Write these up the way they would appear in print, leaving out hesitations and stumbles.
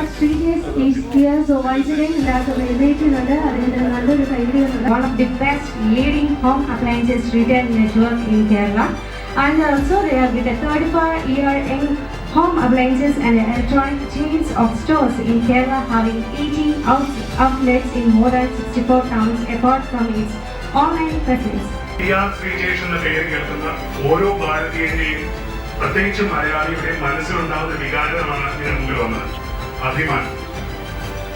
One of the best leading home appliances retail network in Kerala, and also they are with a 35-year in home appliances and electronic chains of stores in Kerala, having 80 outlets in more than 64 towns apart from its online presence. Sreejesh എന്ന പേര് കേൾക്കുന്ന ഓരോ ഭാരതീയന്റെയും പ്രത്യേകിച്ച് മലയാളിയുടെയും മനസ്സിലുണ്ടാകുന്ന വികാരമാണ് ഇതിന് മുമ്പിൽ വന്നത്, അഭിമാനം.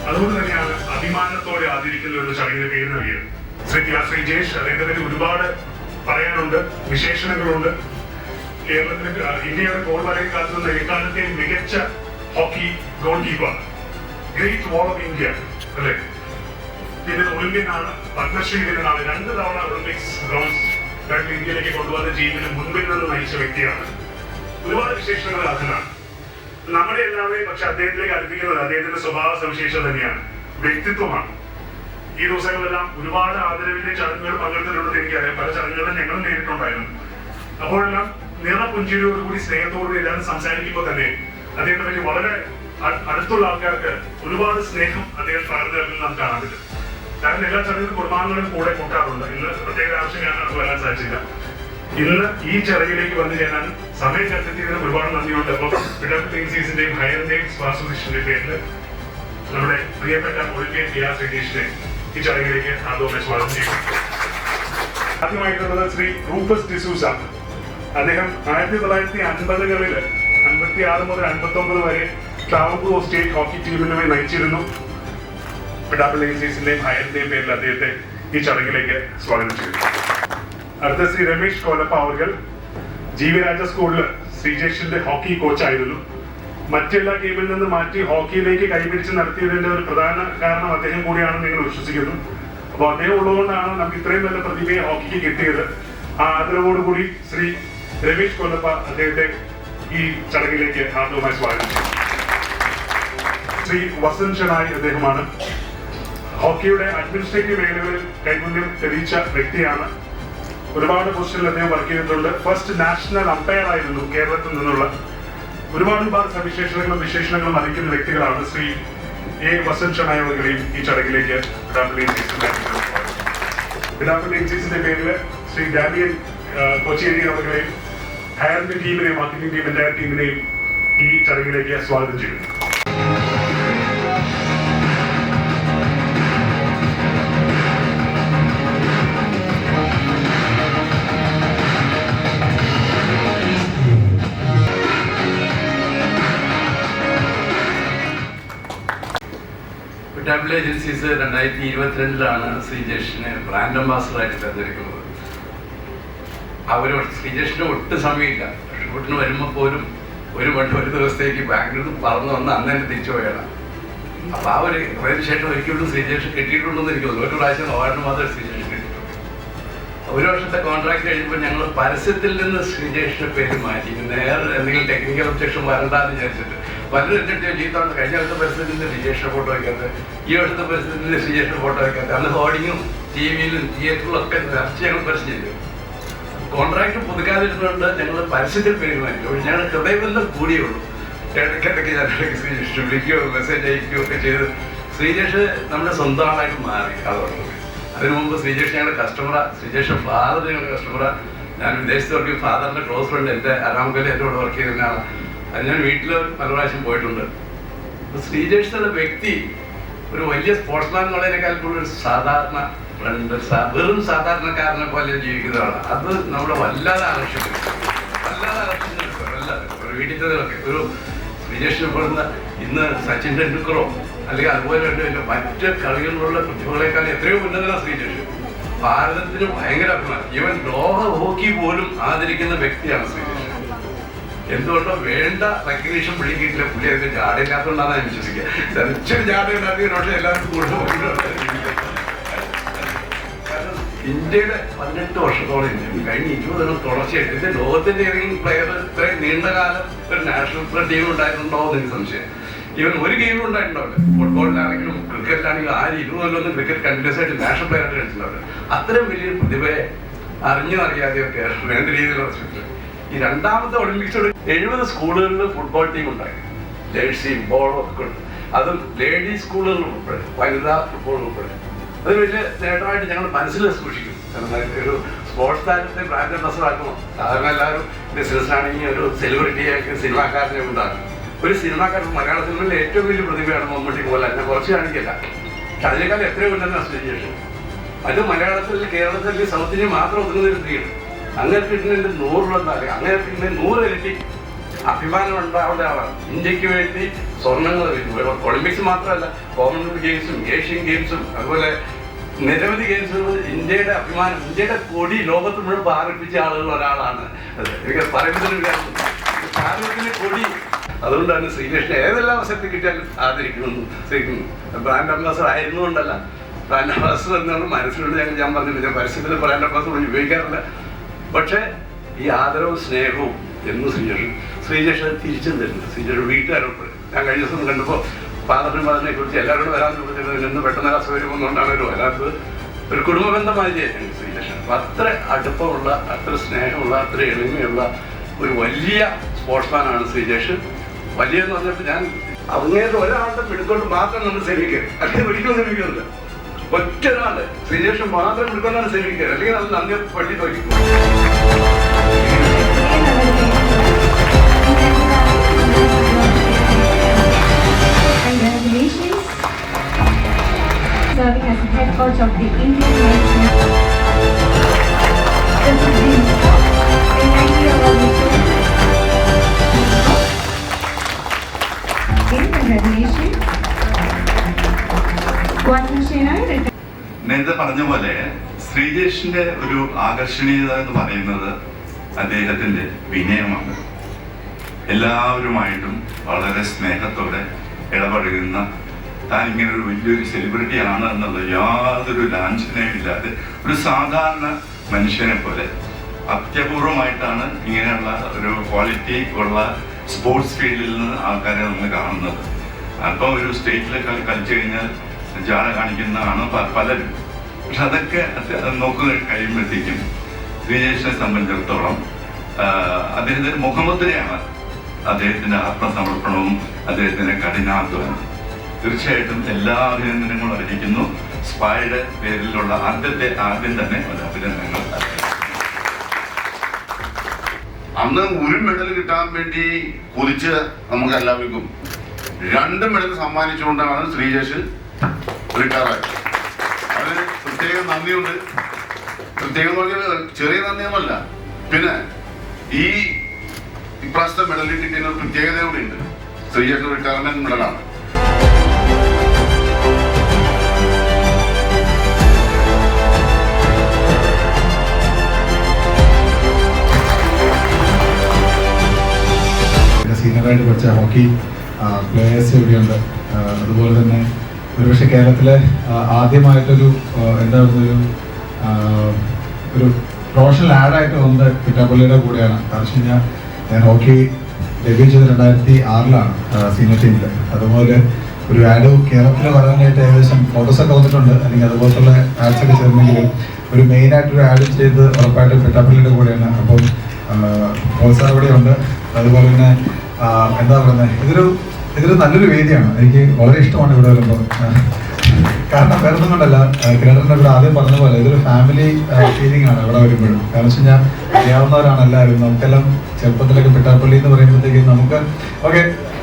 അതുകൊണ്ട് തന്നെയാണ് അഭിമാനത്തോടെ ആദരിക്കുന്ന ഒരു ചടങ്ങിന് പേര് നൽകിയത്. ശ്രീജേഷ് അദ്ദേഹത്തെ ഒരുപാട് പറയാനുണ്ട്, വിശേഷണങ്ങളുണ്ട്. കേരളത്തിന് ഇന്ത്യയുടെ ഗോൾ വലയിൽ കാത്തുന്ന എക്കാലത്തെയും മികച്ച hockey goal keeper, great wall of India അല്ലെ. പിന്നെ ഒളിമ്പ്യനാണ്, പത്മശ്രീ വിന്നറാണ്, 2 തവണ ഒളിമ്പിക്സ് ബ്രോൺസ് മെഡൽ ഇന്ത്യയിലേക്ക് കൊണ്ടുവന്ന ടീമിന് മുൻപിൽ നിന്ന് നയിച്ച വ്യക്തിയാണ്. ഒരുപാട് വിശേഷണങ്ങൾ അതിനാണ് നമ്മുടെ എല്ലാവരെയും പക്ഷെ അദ്ദേഹത്തിലേക്ക് അടുപ്പിക്കുന്നത് അദ്ദേഹത്തിന്റെ സ്വഭാവ സവിശേഷത തന്നെയാണ്, വ്യക്തിത്വമാണ്. ഈ ദിവസങ്ങളെല്ലാം ഒരുപാട് ആദരവിന്റെ ചടങ്ങുകൾ പങ്കെടുത്തിട്ടുണ്ടെന്ന് എനിക്കറിയാം. പല ചടങ്ങുകളും ഞങ്ങൾ നേരിട്ടുണ്ടായിരുന്നു. അപ്പോഴെല്ലാം നിറപുഞ്ചിരിയോടുകൂടി സ്നേഹത്തോടുകൂടി എല്ലാവരും സംസാരിക്കുമ്പോൾ തന്നെ അദ്ദേഹത്തെ പറ്റി വളരെ അടുത്തുള്ള ആൾക്കാർക്ക് ഒരുപാട് സ്നേഹം അദ്ദേഹം പകർന്നു നൽകുന്നത് നമുക്ക് കാണാൻ പറ്റും. കാരണം എല്ലാ ചടങ്ങിലും കുടുംബാംഗങ്ങളും കൂടെ കൂട്ടാറുണ്ട്. ഇന്ന് പ്രത്യേക ആവശ്യം കാരണം നമുക്ക് വരാൻ സാധിച്ചില്ല. ഇന്ന് ഈ ചടങ്ങിലേക്ക് വന്നു ചേരാൻ സമയം കണ്ടെത്തിയതിന് ഒരുപാട് നന്ദിയുണ്ട്. അപ്പോൾ പിഡബ്ല്യുസിന്റെയും ഹയറിന്റെയും അസോസിയേഷന്റെ പേരിൽ നമ്മുടെ പ്രിയപ്പെട്ട ഒളിമ്പ്യൻ ശ്രീജേഷിനെ ഈ ചടങ്ങിലേക്ക് ആദ്യമായി സ്വാഗതം ചെയ്യുന്നു. ആദ്യമായിട്ടുള്ളത് ശ്രീ റൂഫസ് ഡിസൂസ. അദ്ദേഹം 1950-കളിൽ 56 മുതൽ 59 വരെ ട്രാവൻകൂർ സ്റ്റേറ്റ് ഹോക്കി ടീമിനുമായി നയിച്ചിരുന്നു. പിഡബ്ല്യുസിന്റെയും ഹയറിന്റെയും പേരിൽ അദ്ദേഹത്തെ ഈ ചടങ്ങിലേക്ക് സ്വാഗതം ചെയ്യുന്നു. അടുത്ത ശ്രീ രമേശ് കോലപ്പ അവർ ജി.വി. രാജ സ്കൂളിൽ ശ്രീജേഷിന്റെ ഹോക്കി കോച്ചായിരുന്നു. മറ്റെല്ലാ ടീമിൽ നിന്ന് മാറ്റി ഹോക്കിയിലേക്ക് കൈപിടിച്ച് നടത്തിയതിന്റെ ഒരു പ്രധാന കാരണം അദ്ദേഹം കൂടിയാണെന്ന് നിങ്ങൾ വിശ്വസിക്കുന്നു. അപ്പോൾ അദ്ദേഹം ഉള്ളതുകൊണ്ടാണ് നമുക്ക് ഇത്രയും നല്ല പ്രതിഭയെ ഹോക്കിക്ക് കിട്ടിയത്. ആ ആദരവോടുകൂടി ശ്രീ രമേശ് കൊല്ലപ്പ അദ്ദേഹത്തെ ഈ ചടങ്ങിലേക്ക് ആദ്യമായി സ്വാഗതം ചെയ്തു. ശ്രീ വസന്ത് ഷനായി അദ്ദേഹമാണ്. ഹോക്കിയുടെ അഡ്മിനിസ്ട്രേറ്റീവ് മേഖലകളിൽ കൈപുണ്യം തെളിയിച്ച വ്യക്തിയാണ്. ഒരുപാട് പൊസിഷനിൽ അദ്ദേഹം വർക്ക് ചെയ്തിട്ടുണ്ട്. ഫസ്റ്റ് നാഷണൽ അമ്പയർ ആയിരുന്നു കേരളത്തിൽ നിന്നുള്ള. ഒരുപാട് സവിശേഷതകളും വിശേഷണങ്ങളും അറിയിക്കുന്ന വ്യക്തികളാണ്. ശ്രീ എ വസന്ത് ഷനായി അവர்களെയും ഈ ചടങ്ങിലേക്ക് പിഡബ്ല്യുസിന്റെ പേരിൽ ശ്രീ ഡാനിയൽ കൊച്ചിയേരി അവர்களെയും ഹയറിന്റെ ടീമിനെയും മാർക്കറ്റിംഗ് ടീം എൻറ്റയർ ടീമിനെയും ഈ ചടങ്ങിലേക്ക് സ്വാഗതം ചെയ്യുന്നു. പിഡബ്ല്യു ഏജൻസീസ് 2022-ലാണ് ശ്രീജേഷിനെ ബ്രാൻഡ് അംബാസഡറായിട്ട് തിരഞ്ഞെടുക്കുന്നത്. ശ്രീജേഷിന് ഒട്ടും സമയമില്ല. ഷൂട്ടിന് വരുമ്പോൾ പോലും ഒരു ദിവസത്തേക്ക് ബാംഗ്ലൂരിൽ പറന്നു വന്ന് അന്ന് തന്നെ തിരിച്ചു പോയാണ്. അപ്പോൾ ആ ഒരു ശേഷം ഒരിക്കലും ശ്രീജേഷ് കിട്ടിയിട്ടുണ്ടെന്ന് എനിക്ക് തോന്നുന്നു. ഒരു പ്രാവശ്യം അവാർഡിന് മാത്രമേ ശ്രീജേഷ് കിട്ടിയിട്ടുള്ളൂ. 1 വർഷത്തെ കോൺട്രാക്ട് കഴിയുമ്പോൾ ഞങ്ങൾ പരസ്യത്തിൽ നിന്ന് ശ്രീജേഷിന്റെ പേര് മാറ്റി. നേരെ എന്തെങ്കിലും ടെക്നിക്കൽ ഒബ്ജക്ഷൻ വരണ്ടെന്ന് വിചാരിച്ചിട്ട് പലരും എന്നിട്ട് ജീവിതമാണ്. കഴിഞ്ഞ വർഷത്തെ പരസ്യത്തിൽ നിന്ന് ശ്രീജേഷിന്റെ ഫോട്ടോ വയ്ക്കാത്തത്, ഈ വർഷത്തെ പരസ്യത്തിൽ നിന്ന് ശ്രീജേഷിന്റെ ഫോട്ടോ വയ്ക്കാത്തത്. അന്ന് ഹോർഡിങ്ങും ടിവിയിലും തിയേറ്ററിലും ഒക്കെ നിറച്ച് ഞങ്ങൾ പരസ്യം ചെയ്തു. കോൺട്രാക്ട് പുതുക്കാതിരുന്നുകൊണ്ട് ഞങ്ങൾ പരസ്യത്തിൽ പേര് മാറ്റി. ഞങ്ങൾ ഹൃദയബന്ധം കൂടിയേ ഉള്ളൂ. ഇടയ്ക്കിടയ്ക്ക് ഞാനിടയ്ക്ക് ശ്രീജേഷ് വിളിക്കുകയോ മെസ്സേജ് അയക്കുകയോ ഒക്കെ ചെയ്ത് ശ്രീജേഷ് നമ്മുടെ സ്വന്തം ആളായിട്ട് മാറി. അതോടൊപ്പം അതിനു മുമ്പ് ശ്രീജേഷ് ഞങ്ങളുടെ കസ്റ്റമറാണ്. ശ്രീജേഷ് ഫാദർ ഞങ്ങളുടെ കസ്റ്റമറാണ്. ഞാൻ വിദേശത്ത് വർക്ക് ചെയ്യും. ഫാദറിന്റെ ക്ലോസ് ഫ്രണ്ട് എൻ്റെ അരാമകയിൽ എൻ്റെ കൂടെ വർക്ക് ചെയ്തിരുന്നതാണ്. അത് ഞാൻ വീട്ടിൽ പല പ്രാവശ്യം പോയിട്ടുണ്ട്. അപ്പോൾ ശ്രീജേഷ് എന്ന വ്യക്തി ഒരു വലിയ സ്പോർട്സ്മാൻ എന്നുള്ളതിനേക്കാൾ കൂടുതൽ ഒരു സാധാരണ ഫ്രണ്ട്, വെറും സാധാരണക്കാരനെ പോലെ ജീവിക്കുന്നതാണ്. അത് നമ്മളെ വല്ലാതെ ആകർഷിക്കും. ഒരു വീട്ടിലൊക്കെ ഒരു ശ്രീജേഷിനെ പെടുന്ന ഇന്ന് സച്ചിൻ ടെണ്ടുൽക്കറോ അല്ലെങ്കിൽ അതുപോലെ മറ്റ് കളികളിലുള്ള പ്രതിഭകളെക്കാൾ എത്രയോ ഉന്നതനാണ് ശ്രീജേഷ്. ഭാരതത്തിന് ഭയങ്കര അഭിമാനം. ഈവൻ ലോക ഹോക്കി പോലും ആദരിക്കുന്ന വ്യക്തിയാണ് ശ്രീജേഷ്. എന്തുകൊണ്ടോ വേണ്ട റെക്കഗ്നീഷൻ പിടിക്കിട്ടില്ല. പുള്ളി അതിന്റെ ജാടയില്ലാത്തതുകൊണ്ടാണ് ഞാൻ വിശ്വസിക്കുക. തെരച്ചൊരു ജാട ഉണ്ടാക്കിയ പക്ഷേ എല്ലാവർക്കും കൂടുതൽ. കാരണം ഇന്ത്യയുടെ 18 വർഷത്തോളം കഴിഞ്ഞ 20 തുടർച്ചയായിട്ട് ഇതിന്റെ ലോകത്തിന്റെ ഏതെങ്കിലും പ്ലെയർ ഇത്രയും നീണ്ടകാലം ഒരു നാഷണൽ ടീം ഉണ്ടായിട്ടുണ്ടോ എന്ന് എനിക്ക് സംശയം. ഈവൻ ഒരു ഗെയിമും ഉണ്ടായിട്ടുണ്ടാവില്ല. ഫുട്ബോളിലാണെങ്കിലും ക്രിക്കറ്റിലാണെങ്കിലും 20 കൊല്ലമൊന്നും ക്രിക്കറ്റ് കണ്ടിന്യൂസ് ആയിട്ട് നാഷണൽ പ്ലെയർ ആയിട്ട് കളിച്ചിട്ടുണ്ടാവില്ല. അത്രയും വലിയൊരു പ്രതിഭയെ അറിയാതെയൊക്കെ വേണ്ട രീതിയിലുള്ള റെസ്പെക്ട്. ഈ രണ്ടാമത്തെ ഒളിമ്പിക്സിൽ 70 സ്കൂളുകളിൽ ഫുട്ബോൾ ടീം ഉണ്ടായി. ജേഴ്സിയും ബോളും ഒക്കെ ഉണ്ട്. അതും ലേഡീസ് സ്കൂളുകൾ ഉൾപ്പെടെ, വനിതാ ഫുട്ബോൾ ഉൾപ്പെടെ. അതൊരു വലിയ നേട്ടമായിട്ട് ഞങ്ങൾ മനസ്സിൽ സൂക്ഷിക്കും. കാരണം ഒരു സ്പോർട്സ് താരത്തെ ബ്രാൻഡ് അംബാസഡർ ആക്കണം. സാധാരണ എല്ലാവരും ബിസിനസ്സാണെങ്കിൽ ഒരു സെലിബ്രിറ്റിയാക്കി സിനിമാക്കാരനെ ഉണ്ടാക്കും. ഒരു സിനിമാക്കാരൻ മലയാള സിനിമയിലെ ഏറ്റവും വലിയ പ്രതിഭയാണ് മമ്മൂട്ടി പോലെ. ഞാൻ കുറച്ച് കാണിക്കില്ല, പക്ഷെ അതിനേക്കാൾ എത്രയോ ഉണ്ടെന്നാണ് ശ്രീജേഷ്. അത് മലയാളത്തിൽ കേരളത്തിൽ സൗത്ത് ഇന്ത്യ മാത്രം ഒതുങ്ങുന്നൊരു സ്ത്രീയാണ്. അങ്ങനെ കിട്ടുന്നതിൻ്റെ 100 അങ്ങനെ കിട്ടുന്ന 100 ഇരട്ടി അഭിമാനം ഉണ്ടാവേണ്ട ആളാണ്. ഇന്ത്യക്ക് വേണ്ടി സ്വർണ്ണങ്ങൾ വരുന്നു. ഒളിമ്പിക്സ് മാത്രമല്ല, കോമൺവെൽത്ത് ഗെയിംസും ഏഷ്യൻ ഗെയിംസും അതുപോലെ നിരവധി ഗെയിംസുകൾ ഇന്ത്യയുടെ അഭിമാനം, ഇന്ത്യയുടെ കൊടി ലോകത്ത് മുഴുവൻ പാറിപ്പിച്ച ആളുകൾ ഒരാളാണ്. എനിക്ക് പറയുന്നതിന് ഭാരതത്തിന്റെ കൊടി. അതുകൊണ്ടാണ് ശ്രീകൃഷ്ണൻ ഏതെല്ലാം അവസരത്തിൽ കിട്ടിയാലും ആദരിക്കുന്നു. ബ്രാൻഡ് അംബാസഡർ ആയിരുന്നുകൊണ്ടല്ല, ബ്രാൻഡ് അംബാസഡർ എന്നാണ് മനസ്സിലുണ്ട്. ഞാൻ പറഞ്ഞില്ല, ഞാൻ പരസ്യത്തിൽ ബ്രാൻഡ് അംബാസഡർ ഉപയോഗിക്കാറില്ല. പക്ഷേ ഈ ആദരവും സ്നേഹവും എന്ന് ശ്രീജേഷ് തിരിച്ചും തരുന്നത്. ശ്രീജേഷ് വീട്ടുകാരോട് ഞാൻ കഴിഞ്ഞ ദിവസം കണ്ടപ്പോൾ ഫാദറിനും മദറിനെ കുറിച്ച് എല്ലാവരോടും വരാൻ ചോദിച്ചത് നിന്ന് പെട്ടെന്ന് അസൗകര്യം ഒന്നുകൊണ്ടാണ് ഒരു വരാത്തത്. ഒരു കുടുംബ ബന്ധമായി ചെയ്യുന്നത് ശ്രീജേഷ്. അപ്പം അത്ര അടുപ്പമുള്ള, അത്ര സ്നേഹമുള്ള, അത്ര എളിമയുള്ള ഒരു വലിയ സ്പോർട്സ്മാനാണ് ശ്രീജേഷ്. വലിയെന്ന് പറഞ്ഞപ്പോൾ ഞാൻ അങ്ങേരുടെ ഒരാളുടെ പിടിക്കൊണ്ട് മാത്രം നമ്മൾ സേവിക്കുക, അല്ലെങ്കിൽ ഒരിക്കലും സേവിക്കുന്നില്ല. ഒറ്റ ഒരാളുടെ ശ്രീജേഷ് മാത്രം പിടിക്കൊണ്ടാണ് സേവിക്കുക, അല്ലെങ്കിൽ നമ്മൾ നന്ദി പള്ളി നോക്കിക്കും. Congratulations. Serving as head coach of the Indian men's national team. Congratulations. നേരത്തെ പറഞ്ഞ പോലെ ശ്രീജേഷിന്റെ ഒരു ആകർഷണീയത എന്ന് പറയുന്നത് അദ്ദേഹത്തിന്റെ വിനയമാണ്. എല്ലാവരുമായിട്ടും വളരെ സ്നേഹത്തോടെ ഇടപഴകുന്ന, താൻ ഇങ്ങനെ ഒരു വലിയൊരു സെലിബ്രിറ്റി ആണ് എന്നുള്ള യാതൊരു ലാഞ്ചനയും ഇല്ലാതെ ഒരു സാധാരണ മനുഷ്യനെ പോലെ അത്യപൂർവമായിട്ടാണ് ഇങ്ങനെയുള്ള ഒരു ക്വാളിറ്റി ഉള്ള സ്പോർട്സ് ഫീൽഡിൽ നിന്ന് ആൾക്കാരെ നമ്മൾ കാണുന്നത്. അപ്പോൾ ഒരു സ്റ്റേറ്റിലൊക്കെ കളിച്ചു കഴിഞ്ഞാൽ ജാട കാണിക്കുന്നതാണ് പലരും. പക്ഷെ അതൊക്കെ നോക്കുക കഴിയുമ്പോഴത്തേക്കും ശ്രീജേഷിനെ സംബന്ധിച്ചിടത്തോളം അദ്ദേഹത്തിന്റെ മുഖമുദ്രയാണ് അദ്ദേഹത്തിന്റെ ആത്മസമർപ്പണവും അദ്ദേഹത്തിന്റെ കഠിനാധ്വാനം. തീർച്ചയായിട്ടും എല്ലാ അഭിനന്ദനങ്ങളും അറിയിക്കുന്നു. സ്പായുടെ പേരിലുള്ള ആദ്യം തന്നെ ഒരു അഭിനന്ദനങ്ങൾ. അന്ന് ഒരു മെഡൽ കിട്ടാൻ വേണ്ടി കൊതിച്ച് നമുക്ക് എല്ലാവർക്കും 2 മെഡൽ സമ്മാനിച്ചുകൊണ്ടാണ് ശ്രീജേഷ് റിട്ടയറായത്. അതിന് പ്രത്യേകം നന്ദിയുണ്ട്. പ്രത്യേകം പറഞ്ഞാൽ ചെറിയ നന്ദിയൊന്നുമല്ല, പിന്നെ ഈ ഇപ്രാവശ്യത്തെ മെഡൽ കിട്ടിയ ഒരു പ്രത്യേകത കൂടി ഉണ്ട്. ശ്രീജേഷ് റിട്ടയർമെന്റ് മെഡലാണ്. സീനിയറായിട്ട് പഠിച്ച ഹോക്കി പ്ലേയേഴ്സ് ഇവിടെയുണ്ട്. അതുപോലെ തന്നെ ഒരുപക്ഷെ കേരളത്തിലെ ആദ്യമായിട്ടൊരു എന്താ പറയുക ഒരു പ്രൊഫഷണൽ ആഡായിട്ട് വന്നത് പിറ്റാപ്പള്ളിയുടെ കൂടെയാണ്. കാരണം വെച്ച് കഴിഞ്ഞാൽ ഞാൻ ഹോക്കി ഡെബ്യൂ ചെയ്ത് 2006-ലാണ് സീനിയർ ടീമിൽ. അതുപോലെ ഒരു ആഡ് കേരളത്തിൽ വരാനായിട്ട് ഏകദേശം ഫോട്ടോസൊക്കെ വന്നിട്ടുണ്ട്, അല്ലെങ്കിൽ അതുപോലത്തുള്ള ആഡ്സൊക്കെ ചേർന്നെങ്കിലും ഒരു മെയിനായിട്ടൊരു ആഡ് ചെയ്ത് ഉറപ്പായിട്ടും പിറ്റാപ്പള്ളിയുടെ കൂടെയാണ്. അപ്പം പ്രോത്സാഹനം ഇവിടെയുണ്ട്. അതുപോലെ തന്നെ എന്താ പറയുന്നത്, ഇതൊരു നല്ലൊരു വേദിയാണ്. എനിക്ക് വളരെ ഇഷ്ടമാണ് ഇവിടെ വരുമ്പോൾ. കാരണം വേറെ ഒന്നും കൊണ്ടല്ല, കിരണറിനെ ഇവിടെ ആദ്യം പറഞ്ഞ പോലെ ഇതൊരു ഫാമിലി ഫീലിംഗ് ആണ് ഇവിടെ വരുമ്പോഴും. കാരണം വെച്ച് കഴിഞ്ഞാൽ അറിയാവുന്നവരാണ് എല്ലാവരും. നമുക്കെല്ലാം ചെറുപ്പത്തിലൊക്കെ പിട്ടാപ്പള്ളി എന്ന് പറയുമ്പോഴത്തേക്കും നമുക്ക് ഓക്കെ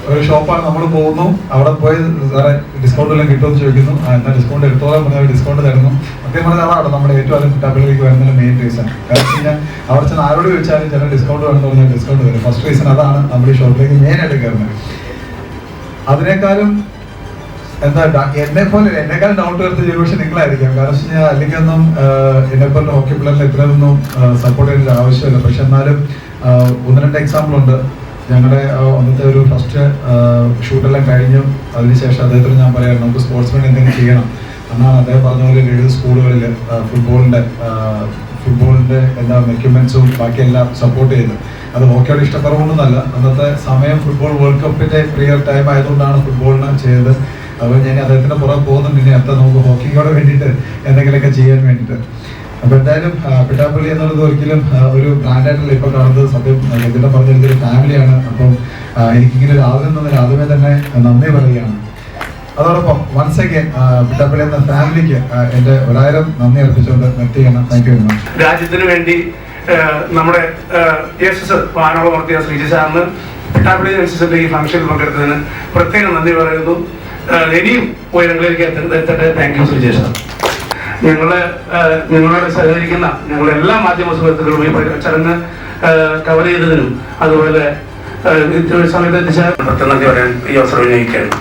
ഒരു ഷോപ്പാണ്, നമ്മൾ പോകുന്നു, അവിടെ പോയി സാറേ ഡിസ്കൗണ്ട് എല്ലാം കിട്ടുമെന്ന് ചോദിക്കുന്നു. എന്നാൽ ഡിസ്കൗണ്ട് എടുത്തോളം പറഞ്ഞാൽ ഡിസ്കൗണ്ട് തരുന്നു. സത്യം പറഞ്ഞാൽ അതാണ് നമ്മുടെ ഏറ്റവും ആദ്യം പിട്ടാപ്പള്ളിയിലേക്ക് വരുന്നതിന് മെയിൻ റീസൺ. കാരണം വെച്ച് കഴിഞ്ഞാൽ അവിടെ ചെന്ന് ആരോട് ചോദിച്ചാലും ചില ഡിസ്കൗണ്ട് വേണമെന്ന് പറഞ്ഞാൽ ഡിസ്കൗണ്ട് തരും. ഫസ്റ്റ് റീസൺ അതാണ് നമ്മുടെ ഈ ഷോപ്പിലേക്ക് മെയിനായിട്ട് കയറുന്നത്. അതിനേക്കാളും എന്താ എന്നെക്കാളും ഡൗട്ട് വരുത്ത ഒരുപക്ഷെ നിങ്ങളായിരിക്കാം. കാരണം വെച്ച് കഴിഞ്ഞാൽ അല്ലെങ്കിൽ ഒന്നും എന്നെപ്പോലെ ഹോക്കി പ്ലെയറിൽ ഇത്രയൊന്നും സപ്പോർട്ട് ചെയ്യേണ്ട ആവശ്യമില്ല. പക്ഷെ എന്നാലും 1-2 എക്സാമ്പിൾ ഉണ്ട്. ഞങ്ങളുടെ അന്നത്തെ ഒരു ഫസ്റ്റ് ഷൂട്ടെല്ലാം കഴിഞ്ഞു. അതിനുശേഷം അദ്ദേഹത്തിന് ഞാൻ പറയാം നമുക്ക് സ്പോർട്സ്മാൻ എന്തെങ്കിലും ചെയ്യണം എന്നാണ് അദ്ദേഹം പറഞ്ഞ പോലെ വിവിധ സ്കൂളുകളിൽ ഫുട്ബോളിന്റെ എന്താ എക്യുപ്മെന്റ്സും ബാക്കിയെല്ലാം സപ്പോർട്ട് ചെയ്ത്. അത് ഹോക്കിയോട് ഇഷ്ടക്കുറവൊന്നുമല്ല, അന്നത്തെ സമയം ഫുട്ബോൾ വേൾഡ് കപ്പിന്റെ പ്രിയർ ടൈം ആയതുകൊണ്ടാണ് ഫുട്ബോളിന് ചെയ്തത്. അപ്പോൾ ഞാൻ അദ്ദേഹത്തിന്റെ പുറകെ പോകുന്നുണ്ട്. ഇനി എത്ര നമുക്ക് ഹോക്കിയോടെ വേണ്ടിയിട്ട് എന്തെങ്കിലുമൊക്കെ ചെയ്യാൻ വേണ്ടിയിട്ട്. അപ്പൊ എന്തായാലും പിട്ടാപ്പള്ളി എന്നുള്ളത് ഒരിക്കലും ഒരു ബ്രാൻഡായിട്ടല്ല ഇപ്പൊ കാണുന്നത്. സത്യം ഇതിന്റെ പറഞ്ഞൊരു ഫാമിലിയാണ്. അപ്പം എനിക്കിങ്ങനെ ഒരു ആഗ്രഹം തന്നതിൽ ആദ്യമേ തന്നെ നന്ദി പറയുകയാണ്. അതോടൊപ്പം വൺസ് അഗൈൻ പിട്ടാപ്പള്ളി എന്ന ഫാമിലിക്ക് എൻ്റെ 1000 നന്ദി അർപ്പിച്ചുകൊണ്ട് നിർത്തിയാണ്. Thank you very much. രാജ്യത്തിന് വേണ്ടി നമ്മുടെ വാനോളം നടത്തിയ ശ്രീജി സാറിന് പിട്ടാപ്പള്ളി എൻസിന്റെ ഈ ഫംഗ്ഷനിൽ പങ്കെടുത്തതിന് പ്രത്യേകം നന്ദി പറയുന്നു. ഇനിയും ഉയരങ്ങളിലേക്ക് എത്തട്ടെ. Thank you Sreeji sir. നിങ്ങളോട് സഹകരിക്കുന്ന ഞങ്ങളുടെ എല്ലാ മാധ്യമ സുഹൃത്തുക്കളും ഈ ചടങ്ങ് കവർ ചെയ്തതിനും അതുപോലെ സമയത്ത് എത്തിച്ച നന്ദി പറയാൻ ഈ അവസരം വിനിയോഗിക്കുകയാണ്.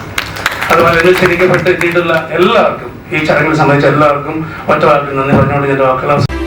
അതുപോലെ ഇത് ക്ഷണിക്കപ്പെട്ടിട്ടുള്ള എല്ലാവർക്കും ഈ ചടങ്ങിൽ സംബന്ധിച്ച എല്ലാവർക്കും ഒറ്റ വാക്കിൽ നന്ദി പറഞ്ഞുകൊണ്ട് ഞാൻ വാക്കുകൾ